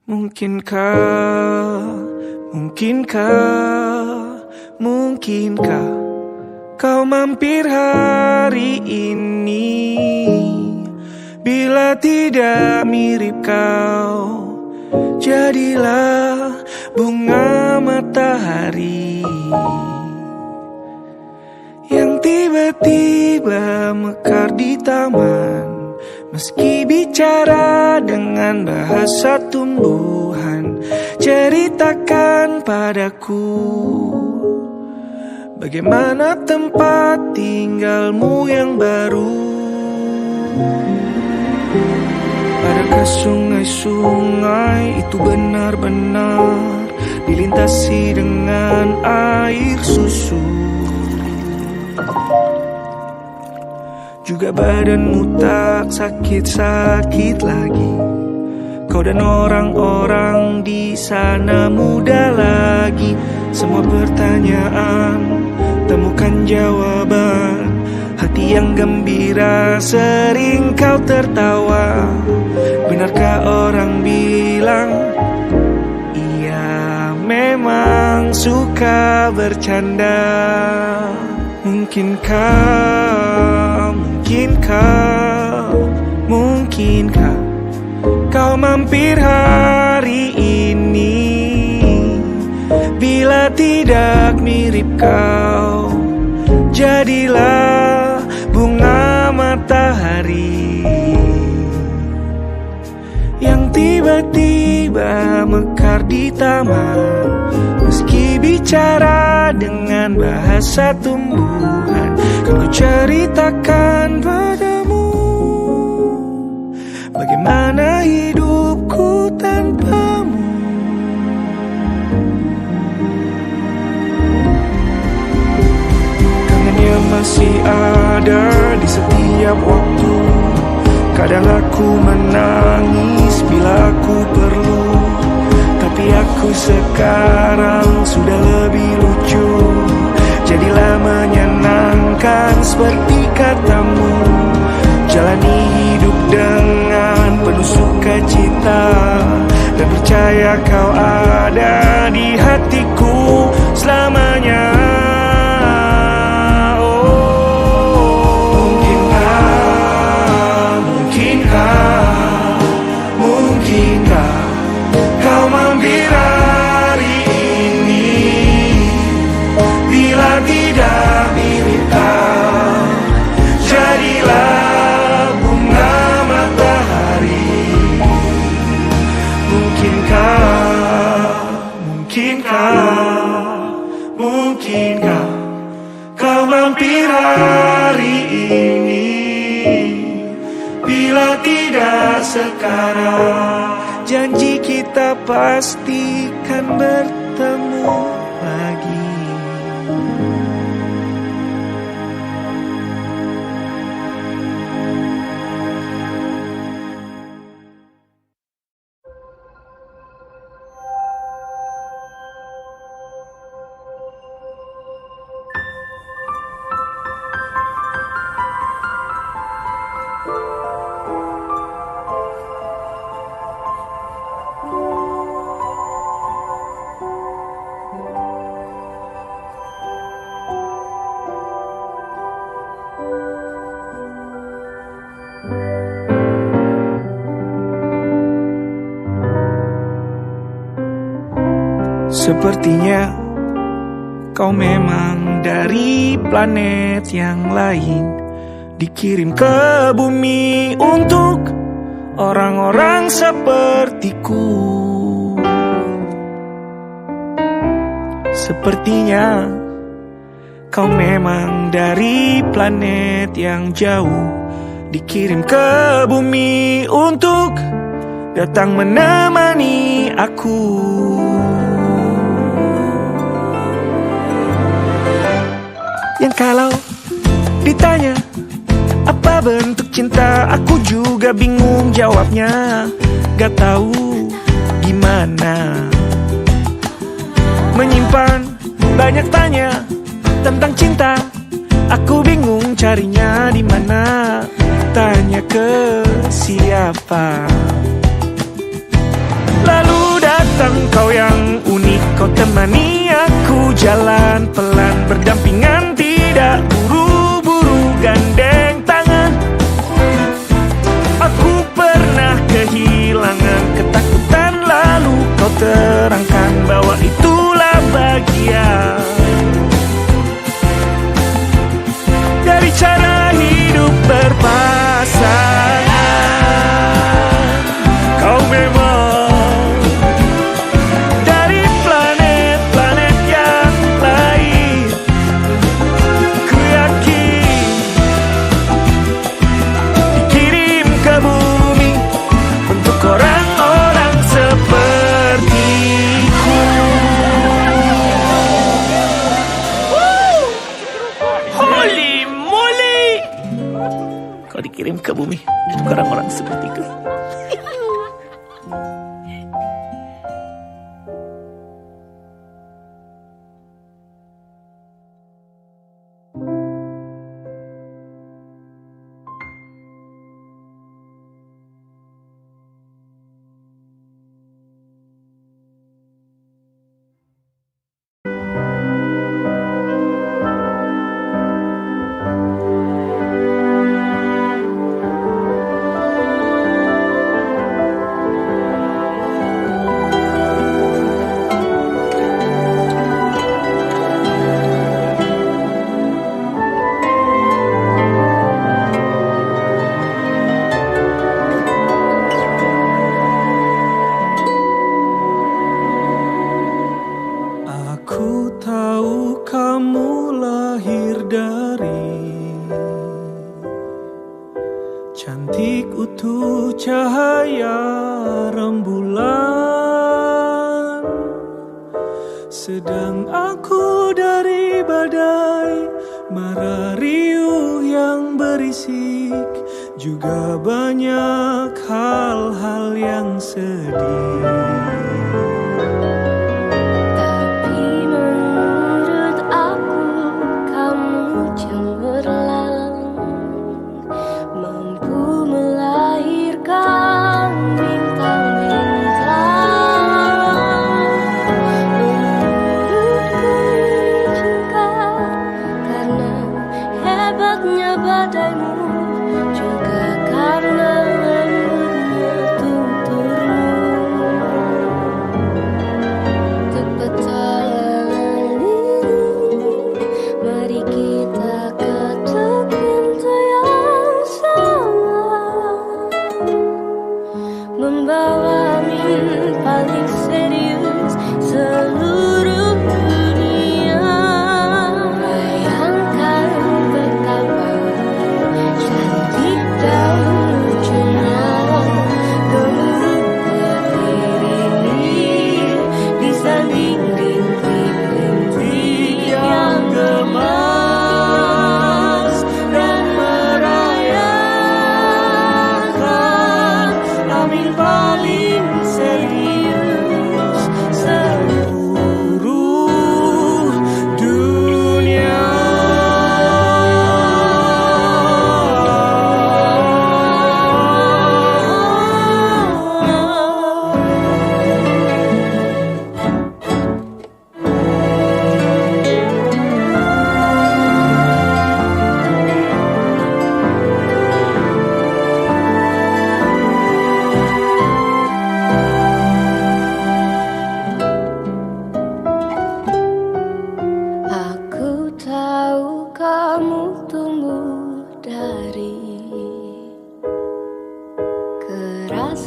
Mungkinkah kau mampir hari ini? Bila tidak mirip kau, jadilah bunga matahari yang tiba-tiba mekar di taman. Meski bicara dengan bahasa tumbuhan, ceritakan padaku bagaimana tempat tinggalmu yang baru. Adakah sungai-sungai itu benar-benar dilintasi dengan air susu? Juga badanmu tak sakit-sakit lagi. Kau dan orang-orang di sana muda lagi. Semua pertanyaan temukan jawaban. Hati yang gembira sering kau tertawa. Benarkah orang bilang ia memang suka bercanda? Mungkinkah kau mampir hari ini? Bila tidak mirip kau, jadilah bunga matahari yang tiba-tiba mekar di taman. Meski bicara dengan bahasa tumbuhan, kan ku ceritakan padamu bagaimana hidupku tanpamu. Kangennya masih ada di setiap waktu. Kadang aku menangis bila aku perlu, tapi aku sekarang sudah lebih lucu. Jadilah menyenangkan seperti katamu. Jalani hidup dengan penuh sukacita, dan percaya kau ada di hatiku selamanya. Mungkinkah kau mampir hari ini? Bila tidak mirip kau, jadilah bunga matahari. Mungkinkah kau mampir hari ini? Bila tidak sekarang, janji kita pastikan bertemu lagi. Sepertinya kau memang dari planet yang lain, dikirim ke bumi untuk orang-orang sepertiku. Sepertinya kau memang dari planet yang jauh, dikirim ke bumi untuk datang menemani aku. Yang kalau ditanya apa bentuk cinta, aku juga bingung jawabnya. Gak tahu gimana menyimpan banyak tanya tentang cinta. Aku bingung carinya di mana. Tanya ke siapa? Lalu Jalan pelan berdampingan, tidak buru-buru gandeng tangan. Aku pernah kehilangan ketakutan, lalu kau terangkan bahwa itulah bagian dari cara hidup berpasangan. Kau memang dari planet-planet yang lain. Ku yakin dikirim ke bumi untuk orang-orang sepertiku. Holy moly! Kau dikirim ke bumi untuk orang-orang sepertiku. Aku tahu kamu lahir dari cantik utuh cahaya rembulan, sedang aku dari badai mara riuh yang berisik, juga banyak hal-hal yang sedih.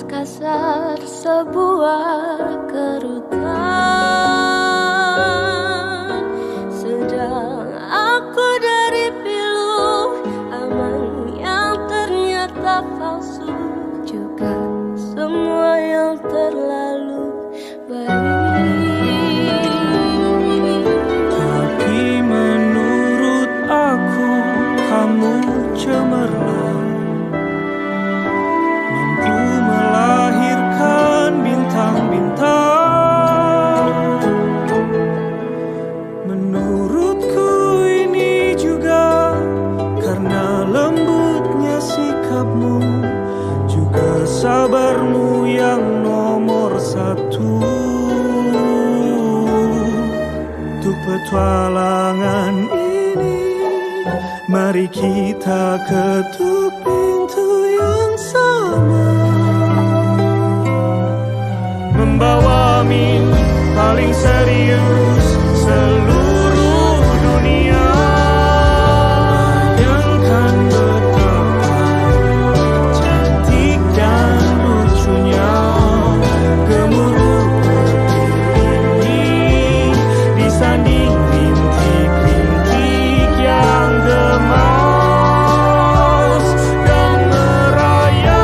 Kasar sebuah kerutan, sedang aku dari pilu aman yang ternyata palsu, juga semua yang terlalu baik. Tapi menurut aku kamu cemerlang, melahirkan bintang-bintang. Menurutku ini juga karena lembutnya sikapmu, juga sabarmu yang nomor petualangan ini. Mari kita ketuk pintu yang sama, membawa mimpi paling serius seluruh dunia, yang kan betapa cantik dan lucunya gemuruh ini disanding rintik-rintik yang gemas dan merayakan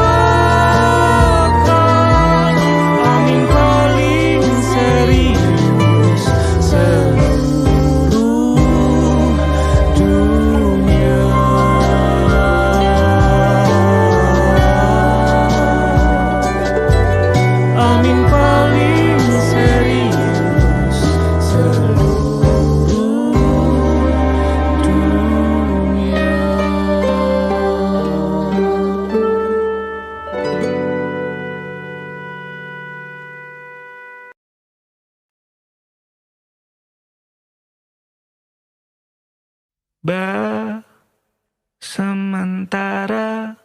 amin paling serius seluruh dunia. Amin paling serius seluruh dunia. Sementara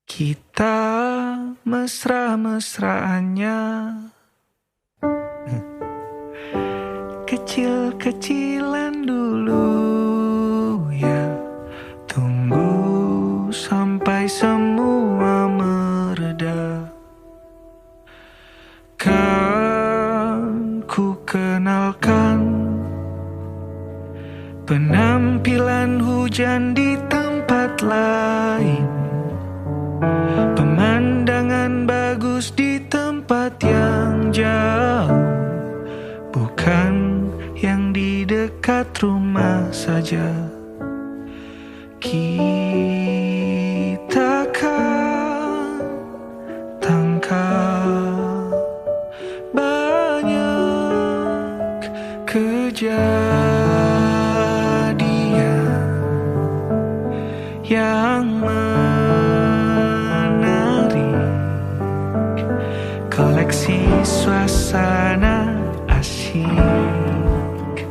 kita mesra-mesraannya, kecil-kecilan dulu ya, tunggu sampai semua mereda. Kan ku kenalkan penampilan hujan di tempat lain, pemandangan bagus di tempat yang jauh, bukan yang di dekat rumah saja. Kita kan tangkap banyak kejadian yang menarik, koleksi suasana asyik,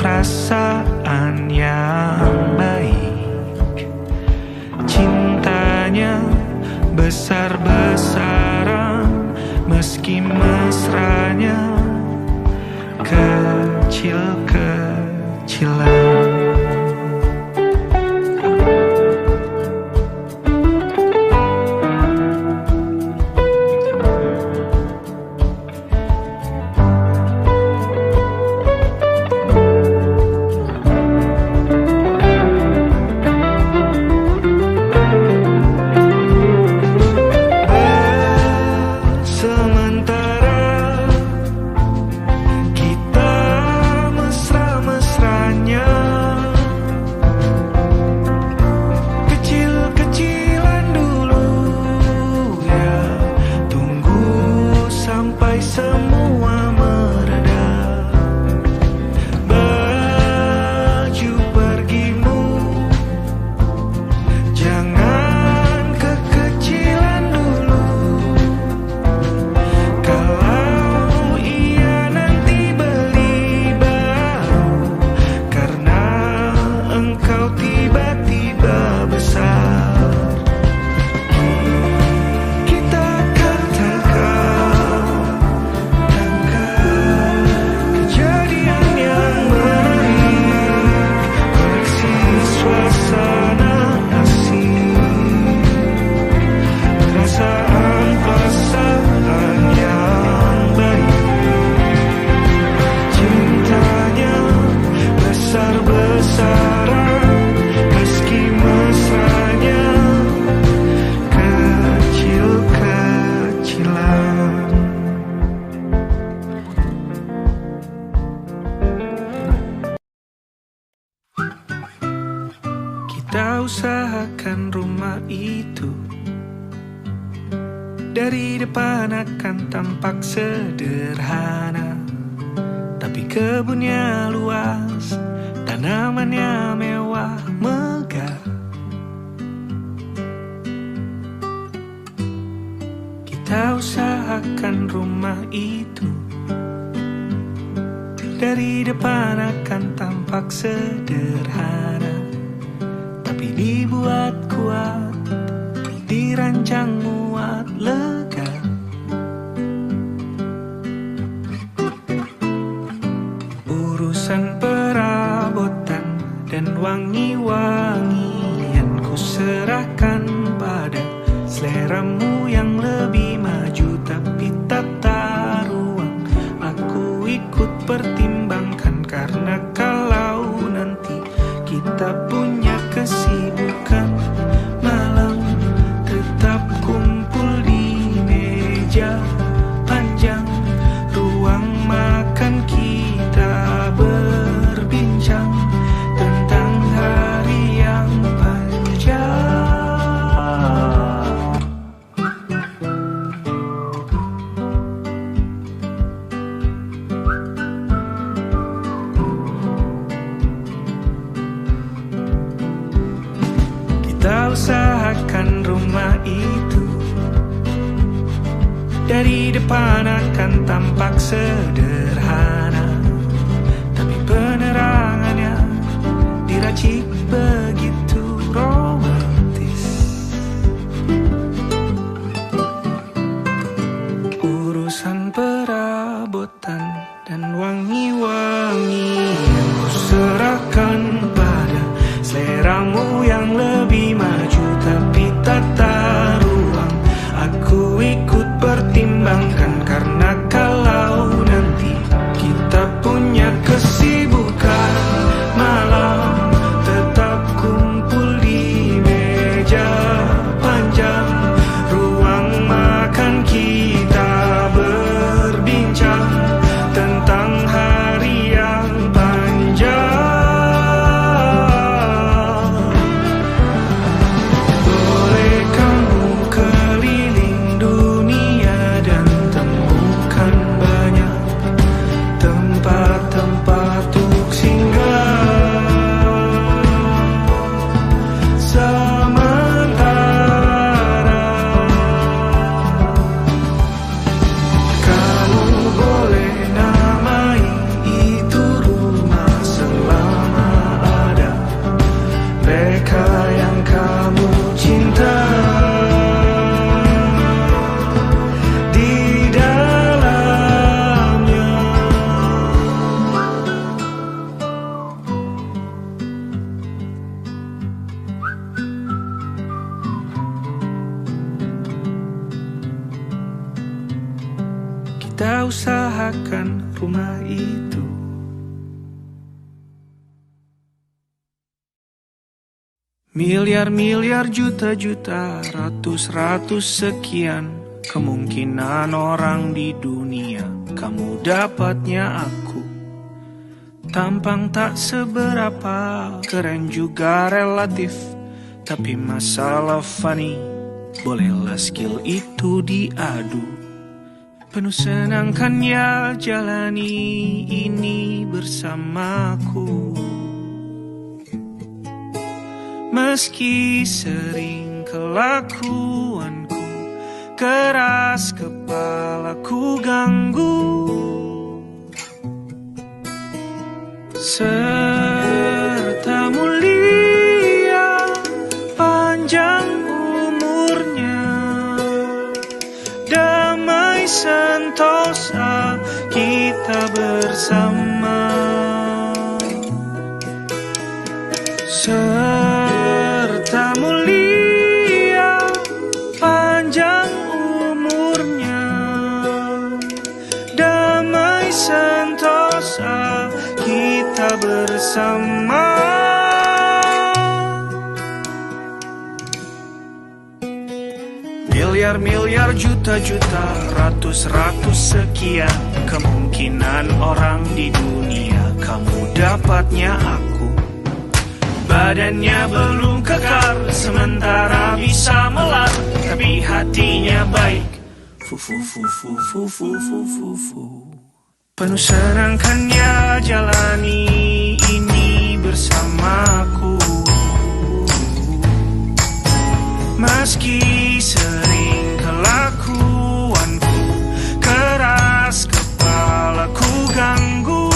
perasaan yang baik, cintanya besar-besaran meski mesranya kecil-kecilan. Kita usahakan rumah itu dari depan akan tampak sederhana, tapi kebunnya luas, tanamannya mewah megah. Kita usahakan rumah itu Dari depan akan tampak sederhana, tapi dibuat kuat, dirancang muat lega. Urusan perabotan dan wangi-wangian ku serahkan pada seleramu yang lebih maju, tapi tata ruang aku ikut pertimbangkan, karena kalau nanti kita punya kesibukan, malam tetap kumpul di meja panjang, ruang makan kita berbincang tentang hari yang panjang. Kita usahakan rumah itu dari depan akan tampak sederhana, tapi penerangannya diracik begitu romantis. Urusan perabotan dan wangi-wangian ku serahkan pada seleramu yang lebih maju, tapi tata ruang aku ikut pertimbangkan, karena kalau nanti kita punya kesibukan, malam tetap kumpul di meja panjang, ruang makan kita berbincang tentang hari yang panjang. Boleh kamu keliling dunia dan temukan banyak tempat-tempat untuk singgah. Sementara kamu boleh namai itu rumah selama ada mereka yang kamu cinta di dalamnya. Kita usahakan rumah itu. Miliar-miliar, juta-juta, ratus-ratus sekian kemungkinan orang di dunia, kamu dapatnya aku. Tampang tak seberapa, keren juga relatif, tapi masalah funny, bolehlah skill itu diadu. Penuh senang kan ya jalani ini bersamaku, meski sering kelakuanku keras kepalaku ganggu. Serta mulia panjang umurnya, damai sentosa kita bersama. Serta mulia panjang umurnya, damai sentosa kita bersama. Miliar-miliar, juta-juta, ratus-ratus sekian kemungkinan orang di dunia, kamu dapatnya aku. Badannya belum kekar, sementara bisa melar, tapi hatinya baik. Penuh senang kan ya jalani ini bersamaku, meski sering kelakuanku keras kepalaku ganggu.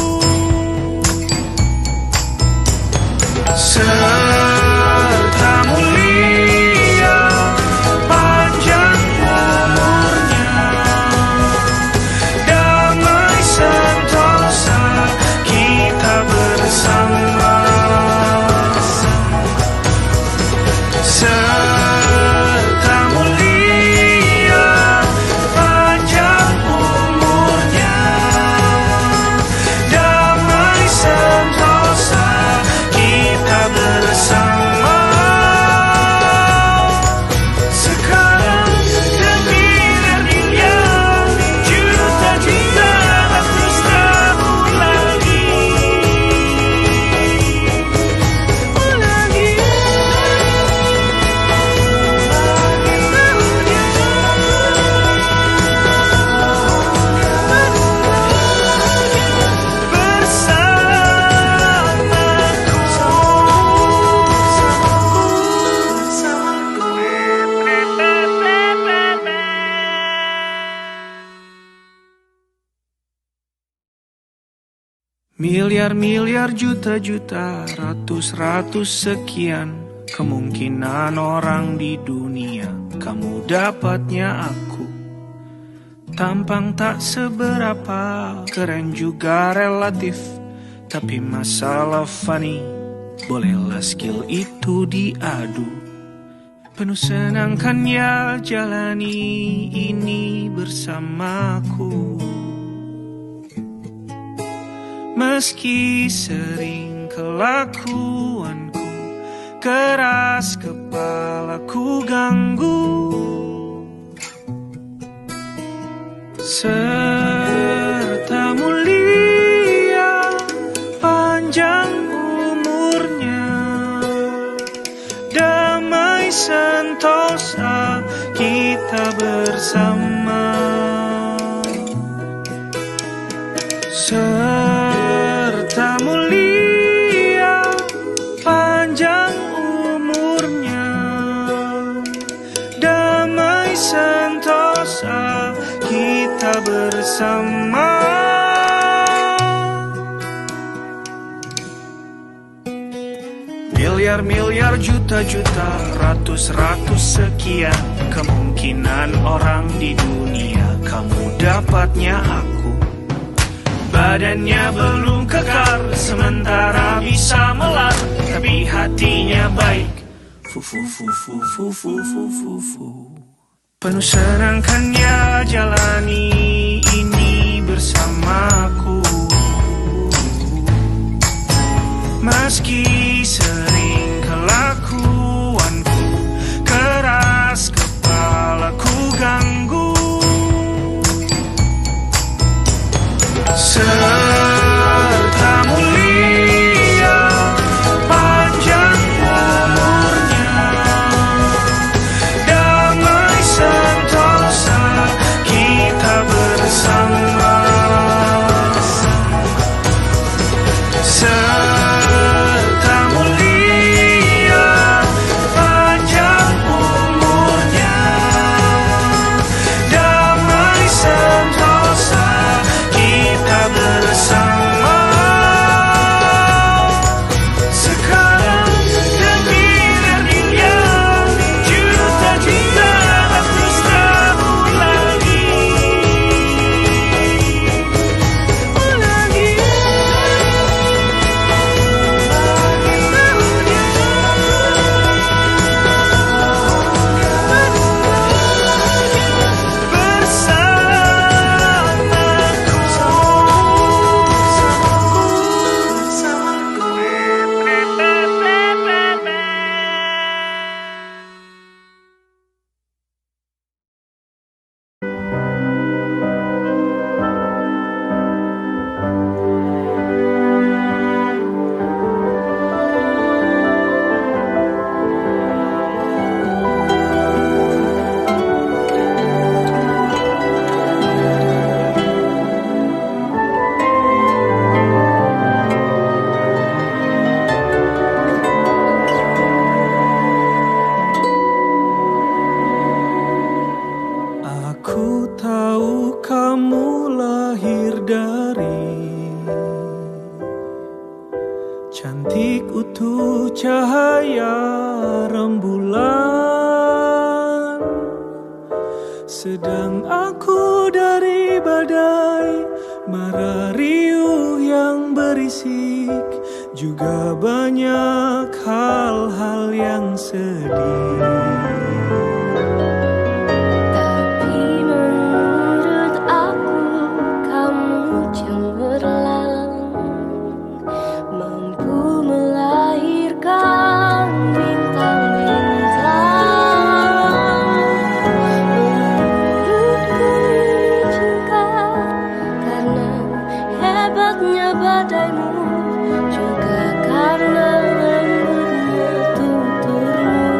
Miliar-miliar juta-juta, ratus-ratus sekian kemungkinan orang di dunia, kamu dapatnya aku. Tampang tak seberapa, keren juga relatif, tapi masalah funny, bolehlah skill itu diadu. Penuh senang kan ya jalani ini bersamaku. Meski sering kelakuanku keras kepalaku ganggu, serta mulia panjang umurnya, damai sentosa kita bersama. Serta mulia panjang umurnya, damai sentosa kita bersama. Miliar-miliar juta-juta, ratus-ratus sekian kemungkinan orang di dunia, kamu dapatnya aku. Badannya belum kekar, sementara bisa melar, tapi hatinya baik. Penuh senang kan ya jalani ini bersamaku. Meski sering kelakuanku keras kepalaku ganggu, serta mulia panjang umurnya, damai sentosa kita bersama. Serta mulia panjang umurnya, damai sentosa kita bersama. Sekarang demi miliar juta-juta ratus tahun lagi. Aku tahu kamu lahir dari cantik utuh cahaya rembulan, sedang aku dari badai mara riuh yang berisik, juga banyak hal-hal yang sedih. Badaimu juga karena lembutnya tuturmu.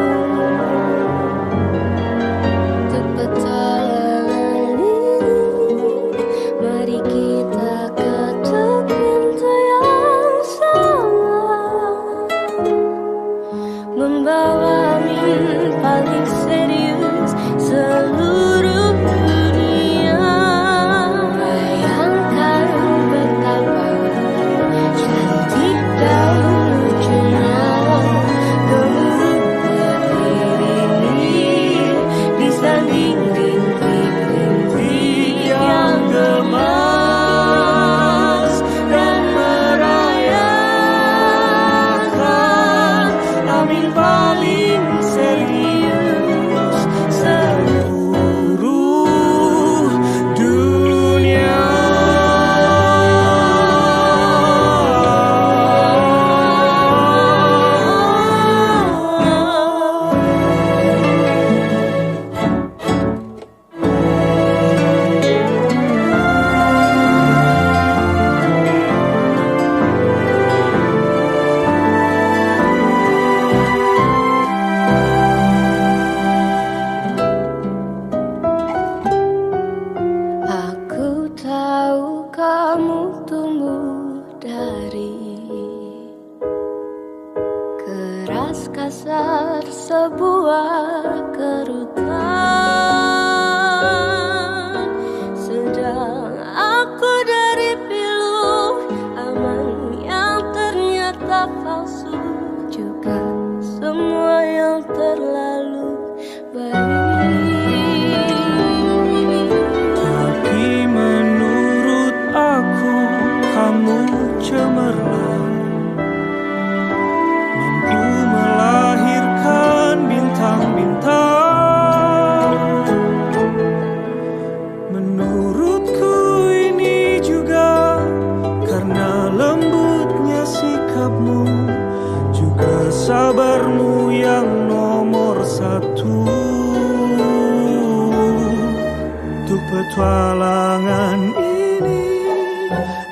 petualangan ini.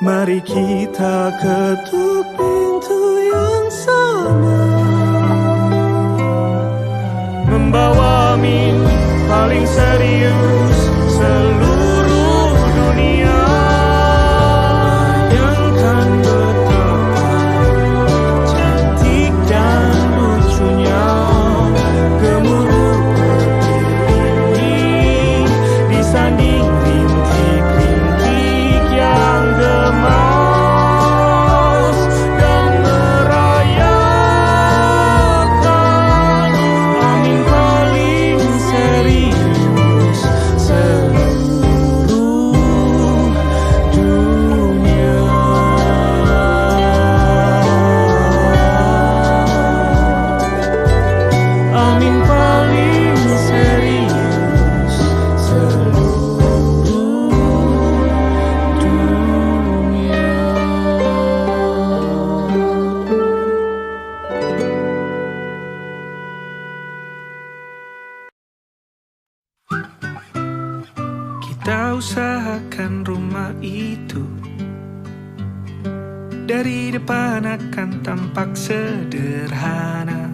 Mari kita ketuk pintu yang sama, membawa mimpi paling serius seluruh dunia, yang kan betapa cantik dan lucunya gemuruh petir ini disanding rintik-rintik yang gemas dan merayakan amin paling serius seluruh dunia. Amin paling serius seluruh dunia. Kita usahakan rumah itu dari depan akan tampak sederhana,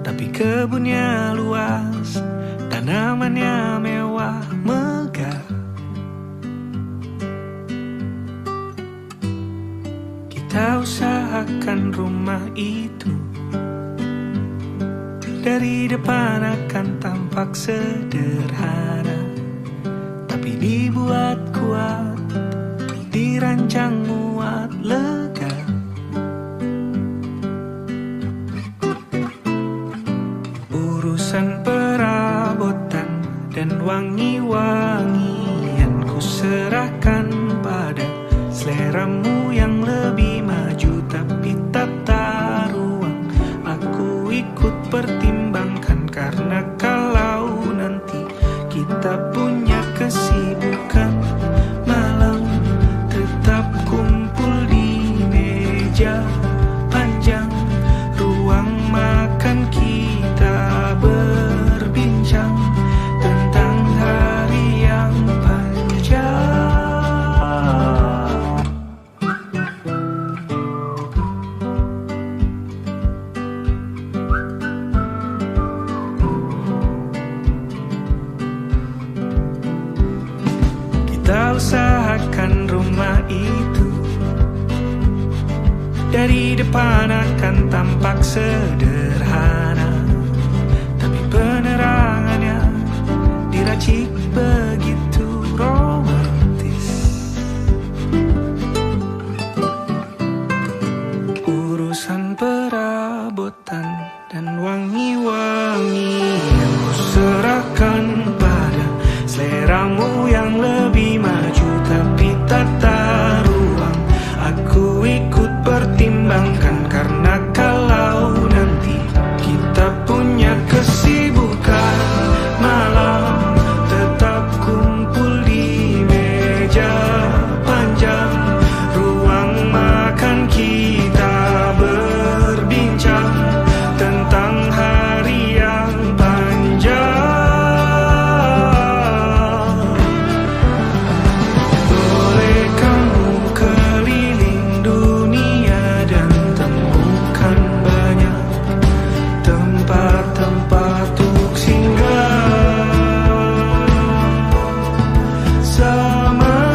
tapi kebunnya luas, tanamannya mewah megah. Kita usahakan rumah itu dari depan akan tampak sederhana, tapi dibuat kuat, dirancang muat lega. Urusan perabotan dan wangi-wangian ku serahkan pada seleramu yang lebih maju, tapi tata ruang aku ikut pertimbangkan, karena kalau nanti kita punya kesibukan malam, tetap kumpul di meja panjang ruang makan, kita berbincang tentang hari yang panjang. Kita usahakan rumah itu dari depan akan tampak sederhana, tapi penerangannya diracik begitu romantis. Urusan perabotan dan wangi-wangian ku serahkan pada seleramu yang lebih maju, tapi tata ruang aku ikut pertimbangkan, karena kalau nanti kita punya kesibukan malam, tetap kumpul di meja panjang ruang makan, kita berbincang tentang hari yang panjang. Boleh kamu keliling dunia dan temukan banyak tempat-tempat untuk singgah. Sementara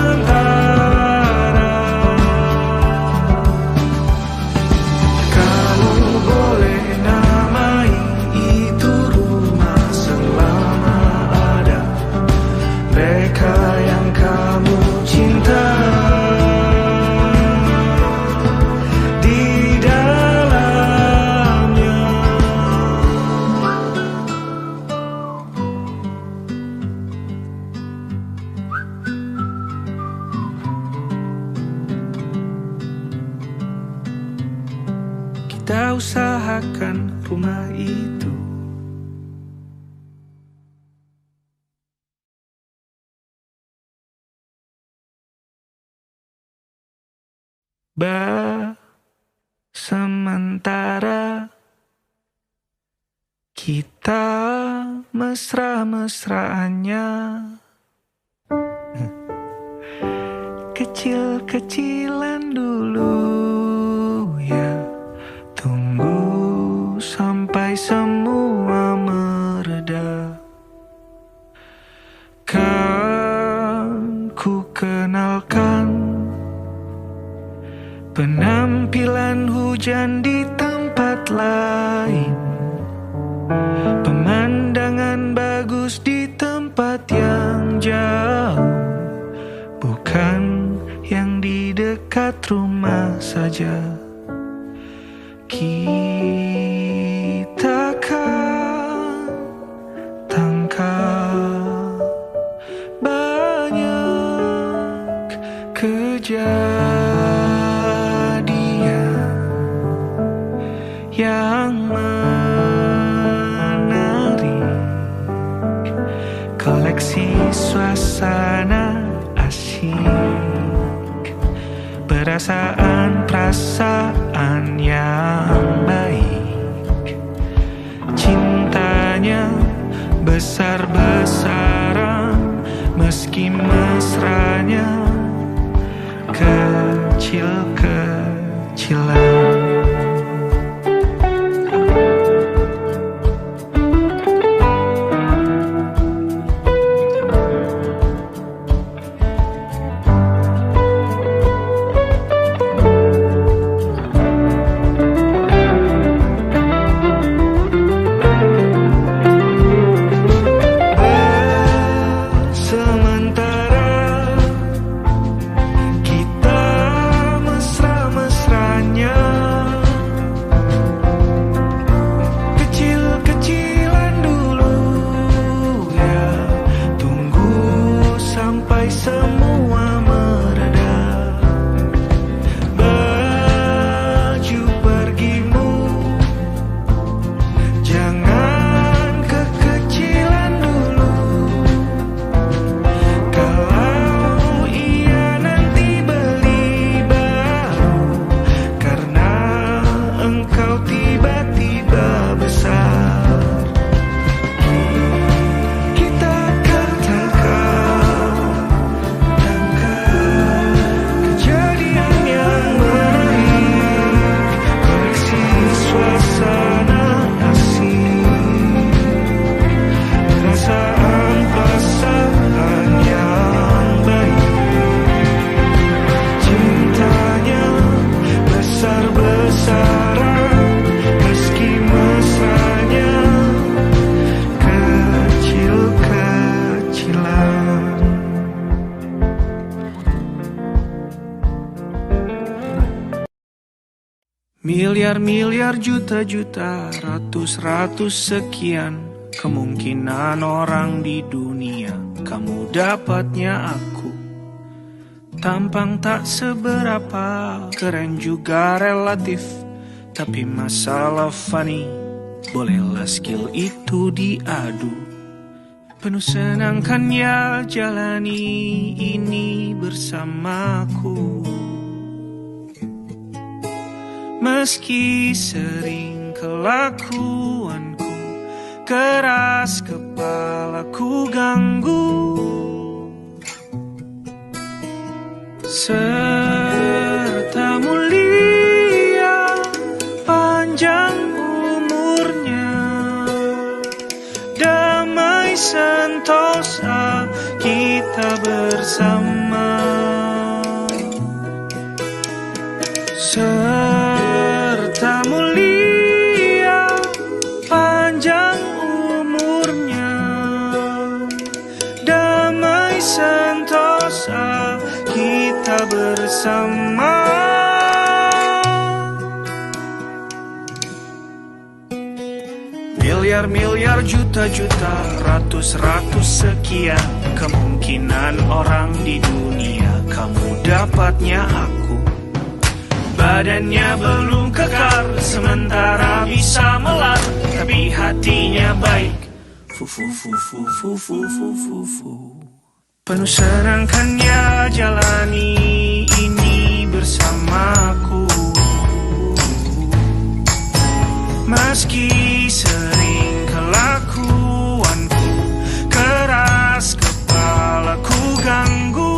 kamu boleh namai itu rumah selama ada mereka yang kamu cinta di dalamnya. Kita usahakan rumah itu. Sementara kita mesra-mesraannya kecil-kecilan dulu ya. Tunggu sampai semua mereda. Kan ku kenalkan penampilan hujan di tempat lain, pemandangan bagus di tempat yang jauh, bukan yang di dekat rumah saja. Kita kan tangkap banyak kejadian yang menarik, koleksi suasana asyik, perasaan yang baik. Cintanya besar-besaran, meski mesranya kecil-kecilan. Miliar-miliar, juta-juta, ratus-ratus sekian kemungkinan orang di dunia. Kamu dapatnya aku. Tampang tak seberapa, keren juga relatif, tapi masalah funny, bolehlah skill itu diadu. Penuh senang kan ya jalani ini bersamaku. Meski sering kelakuanku keras, kepalaku ganggu, serta mulia panjang umurnya, damai sentosa kita bersama. Serta mulia panjang umurnya, damai sentosa kita bersama. Miliar-miliar, juta-juta, ratus-ratus sekian kemungkinan orang di dunia. Kamu dapatnya aku. Badannya belum kekar, sementara bisa melar, tapi hatinya baik. Penuh senang kan ya jalani ini bersamaku. Meski sering kelakuanku keras, kepalaku ganggu,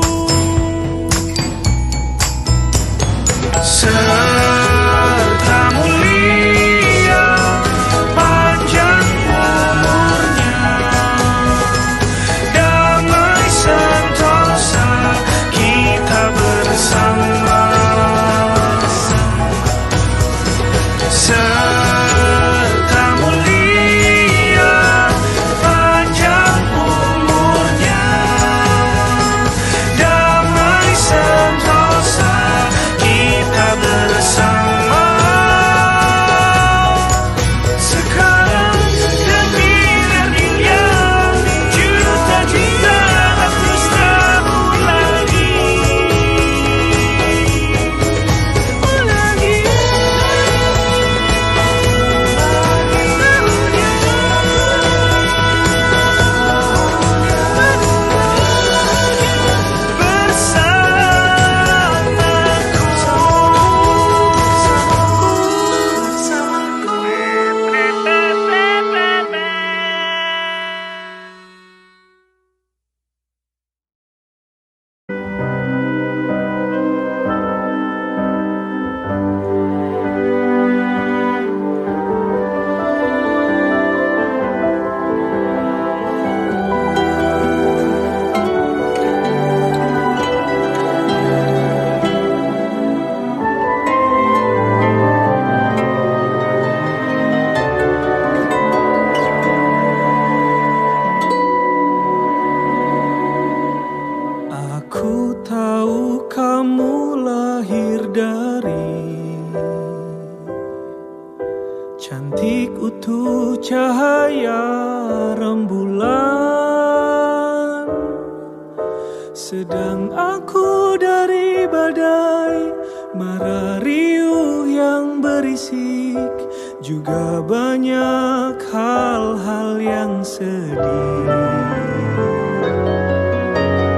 Sedang aku dari badai, mara riuh yang berisik, juga banyak hal-hal yang sedih.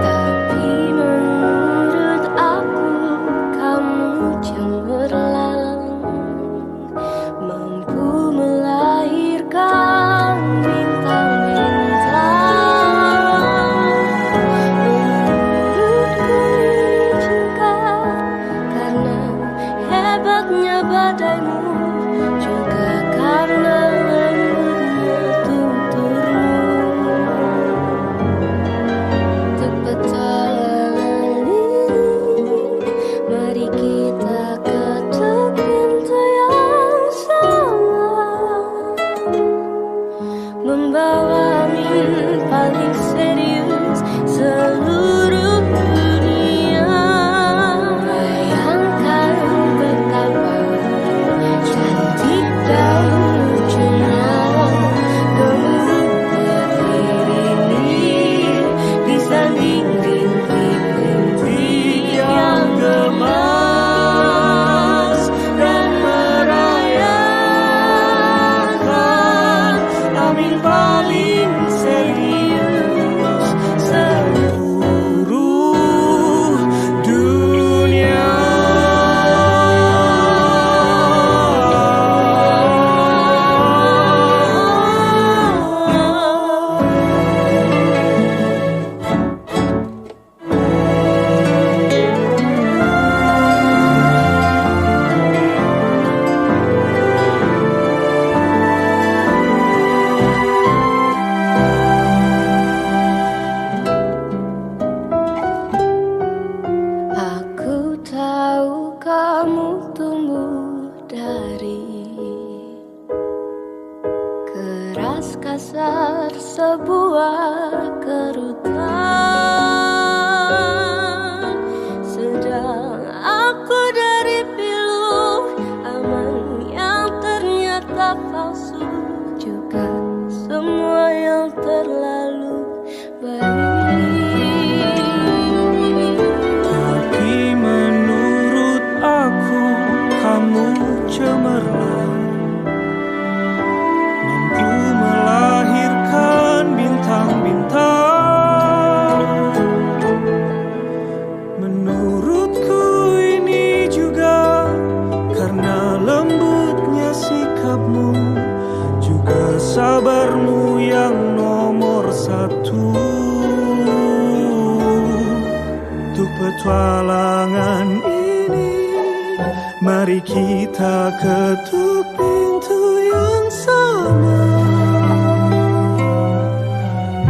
Tapi menurut aku kamu cemerlang, mampu melahirkan bintang-bintang. Menurutku juga karena hebatnya badaimu, juga karena lembutnya tuturmu. Untuk petualangan ini, mari kita ketuk pintu yang sama, membawa mimpi paling serius seluruh dunia. Bayangkan betapa cantik dan lucunya gemuruh petir ini disanding rintik-rintik yang gemas dan merayakan amin paling serius seluruh dunia. Aku tahu kamu tumbuh dari keras kasar sebuah kerutan, sedang aku dari pilu aman yang ternyata palsu, juga semua yang terlalu baik. Tapi menurut aku kamu cemerlang, mampu melahirkan bintang-bintang. Menurutku ini juga karena lembutnya sikapmu, juga sabarmu yang nomor satu. Untuk petualangan ini, mari kita ketuk pintu yang sama,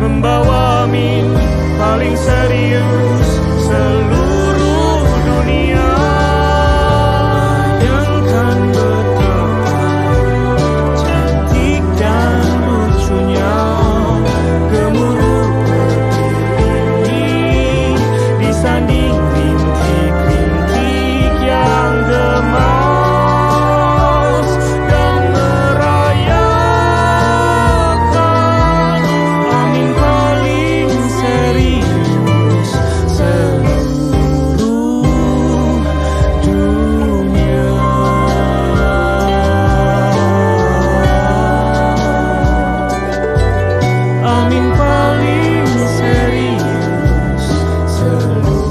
membawa mimpi paling serius seluruh dunia. Bayangkan betapa cantik dan lucunya gemuruh petir ini disanding rintik-rintik yang gemas dan merayakan amin paling serius seluruh dunia. Amin paling serius seluruh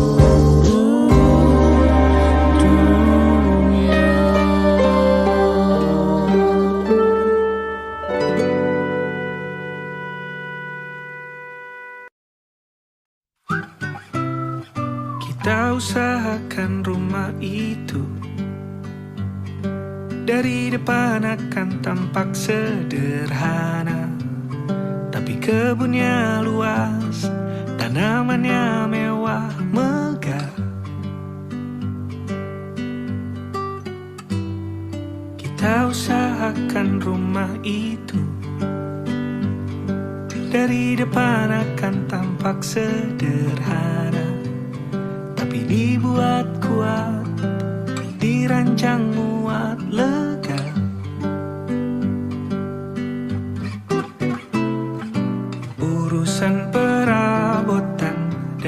dunia. Kita usahakan rumah itu dari depan akan tampak sederhana, tapi kebunnya luas, tanamannya mewah megah. Kita usahakan rumah itu dari depan akan tampak sederhana, tapi dibuat kuat, dirancang muat lega. Urusan perabotan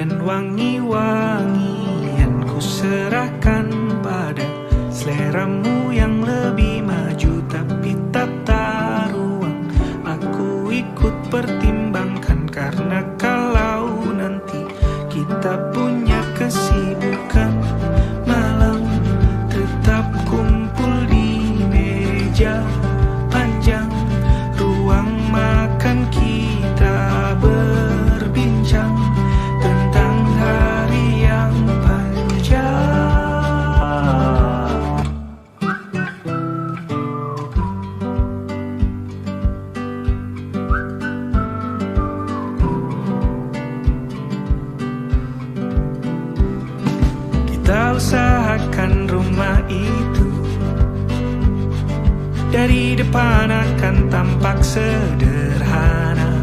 dan wangi-wangian ku serahkan pada seleramu yang lebih maju. Tapi tata ruang aku ikut pertimbangkan, karena kalau nanti kita punya kesibukan malam, tetap kumpul di meja panjang ruang makan, kita berbincang tentang hari yang panjang. Kita usahakan rumah itu dari depan akan tampak sederhana,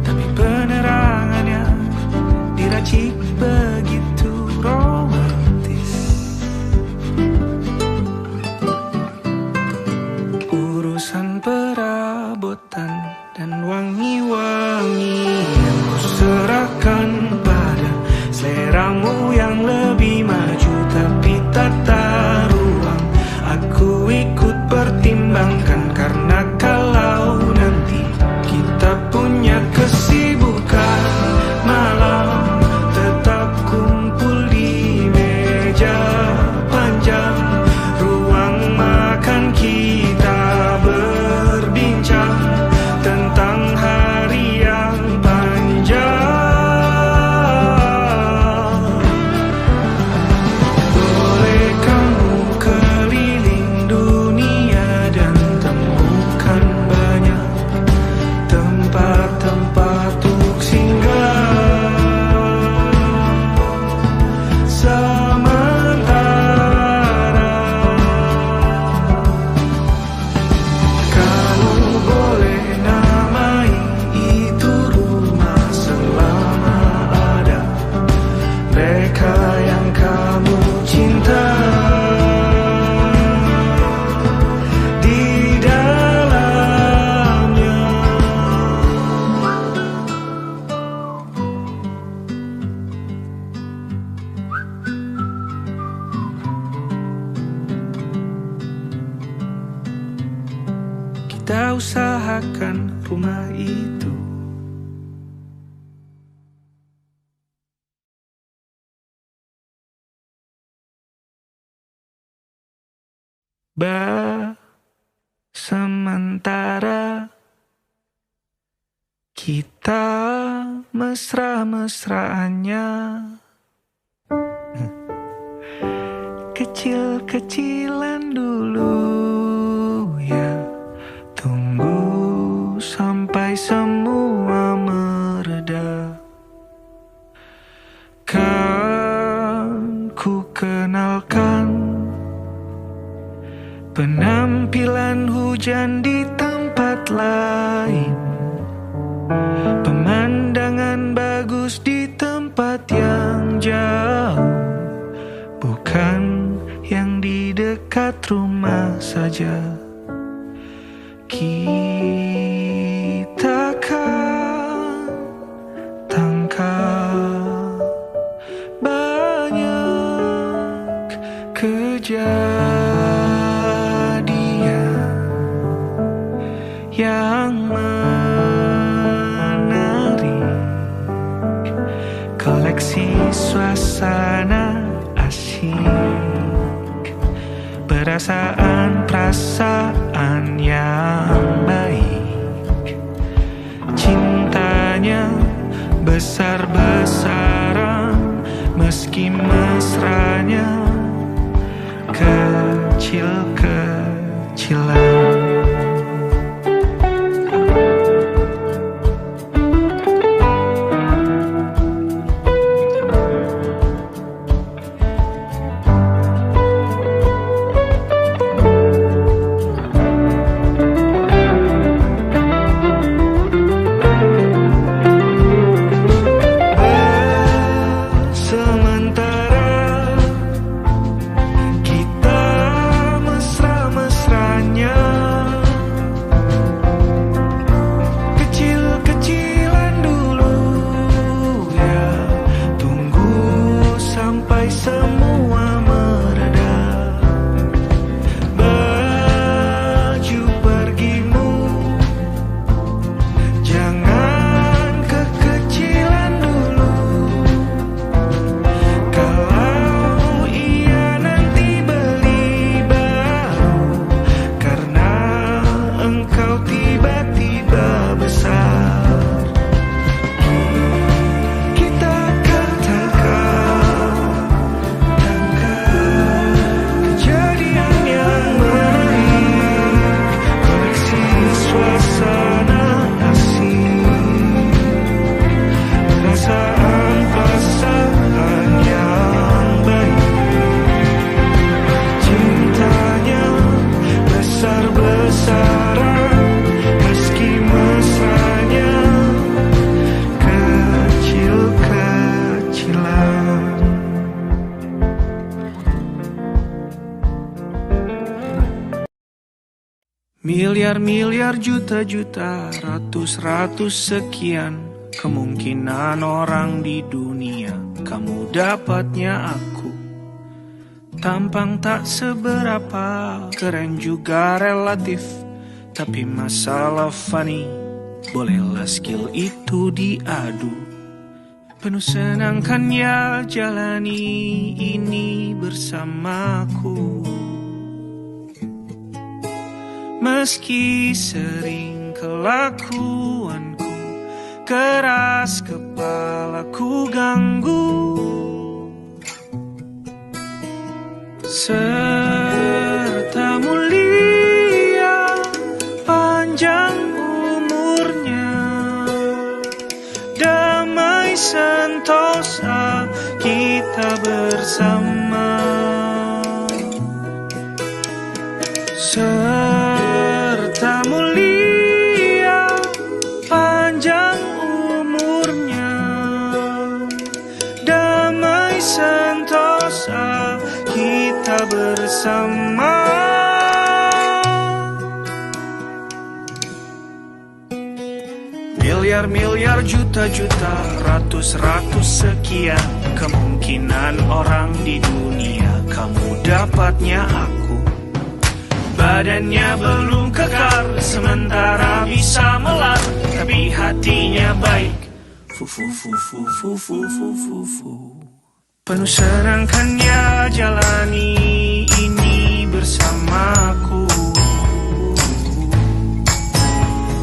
tapi penerangannya diracik begitu romantis. Urusan perabotan dan wangi-wangian ku serahkan pada seleramu yang lebih maju. Tapi tata ruang aku ikut pertimbangkan, karena kalau nanti kita punya kesibukan malam, tetap kumpul di meja panjang ruang makan, kita berbincang tentang hari yang panjang. Boleh kamu keliling dunia dan temukan banyak tempat-tempat untuk singgah. Sementara kamu boleh namai itu rumah selama ada mereka yang kamu cinta di dalamnya. Kita usahakan rumah itu. Sementara kita mesra-mesraannya, kecil-kecilan dulu ya, tunggu sampai semua mereda. Kan ku kenalkan penampilan hujan di tempat lain, pemandangan bagus di tempat yang jauh, bukan yang di dekat rumah saja. Kita kan tangkap banyak kejadian yang menarik, koleksi suasana asyik, perasaan yang baik, cintanya besar-besaran meski mesranya kecil-kecilan. Sementara kita mesra-mesranya Miliar-miliar juta-juta, ratus-ratus sekian kemungkinan orang di dunia, kamu dapatnya aku. Tampang tak seberapa, keren juga relatif, tapi masalah funny, bolehlah skill itu diadu. Penuh senang kan ya jalani ini bersamaku. Meski sering kelakuanku keras kepalaku ganggu, serta mulia panjang umurnya, damai sentosa kita bersama. Serta mulia panjang umurnya, damai sentosa kita bersama. Miliar-miliar juta-juta, ratus-ratus sekian kemungkinan orang di dunia, kamu dapatnya aku. Badannya belum kekar, sementara bisa melar, tapi hatinya baik. Fu. Penuh senang kan ya jalani ini bersamaku.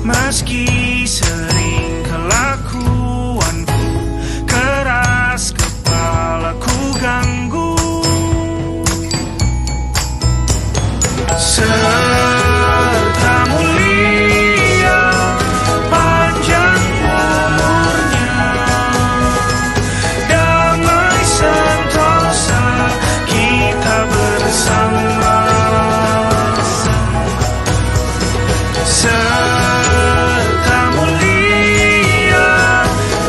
Meski sering kelakuanku keras kepalaku ganggu, serta mulia panjang umurnya, damai sentosa kita bersama. Serta mulia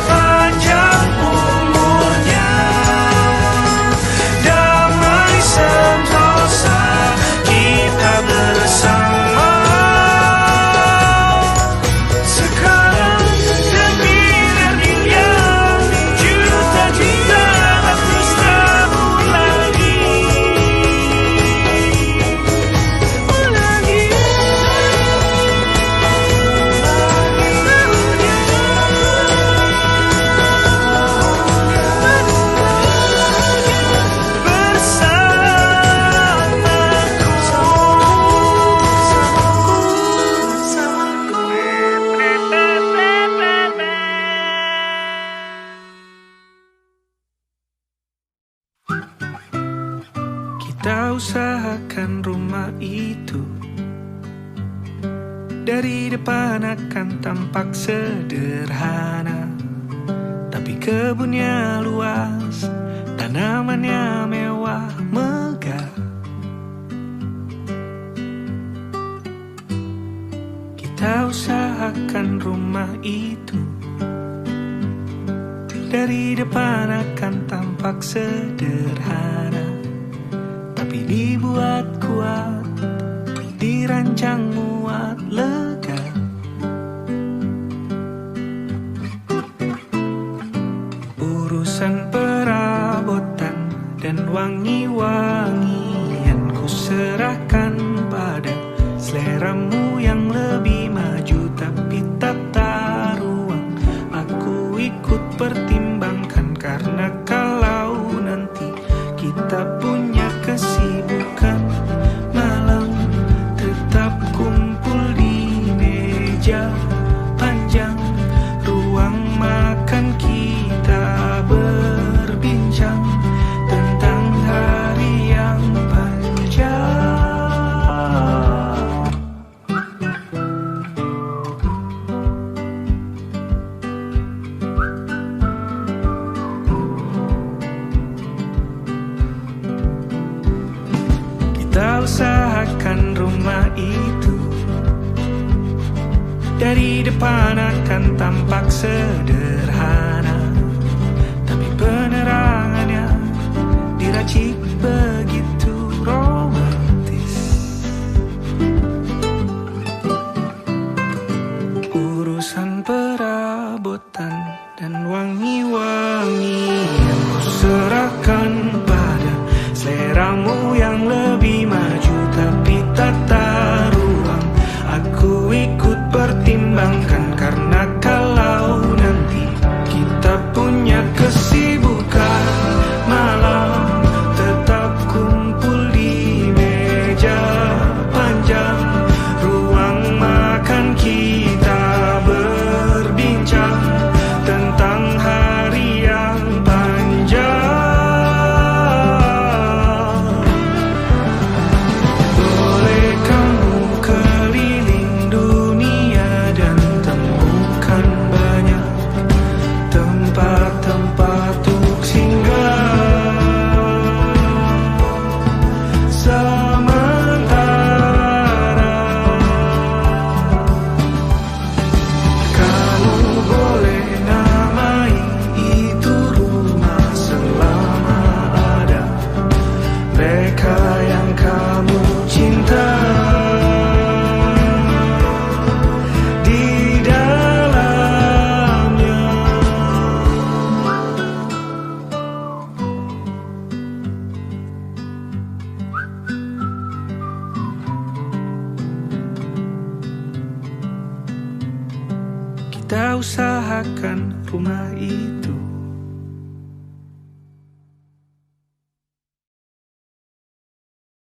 panjang umurnya, damai sentosa kita bersama. Sekarang demi miliar juta-juta ratus tahun lagi. Kita usahakan rumah itu dari depan akan tampak sederhana, tapi kebunnya luas, tanamannya mewah megah. Kita usahakan rumah itu dari depan akan tampak sederhana, tapi dibuat kuat, dirancang muat lega. Urusan perabotan dan wangi-wangian ku serahkan pada seleramu yang lebih maju, tapi tata ruang aku ikut pertimbangkan, karena kalau nanti kita punya kesibukan, malam tetap kumpul di meja panjang ruang makan, kita berbincang tentang hari yang panjang. Kita usahakan rumah itu dari depan akan tampak sederhana, tapi penerangannya diracik begitu romantis. mengatakan rumah itu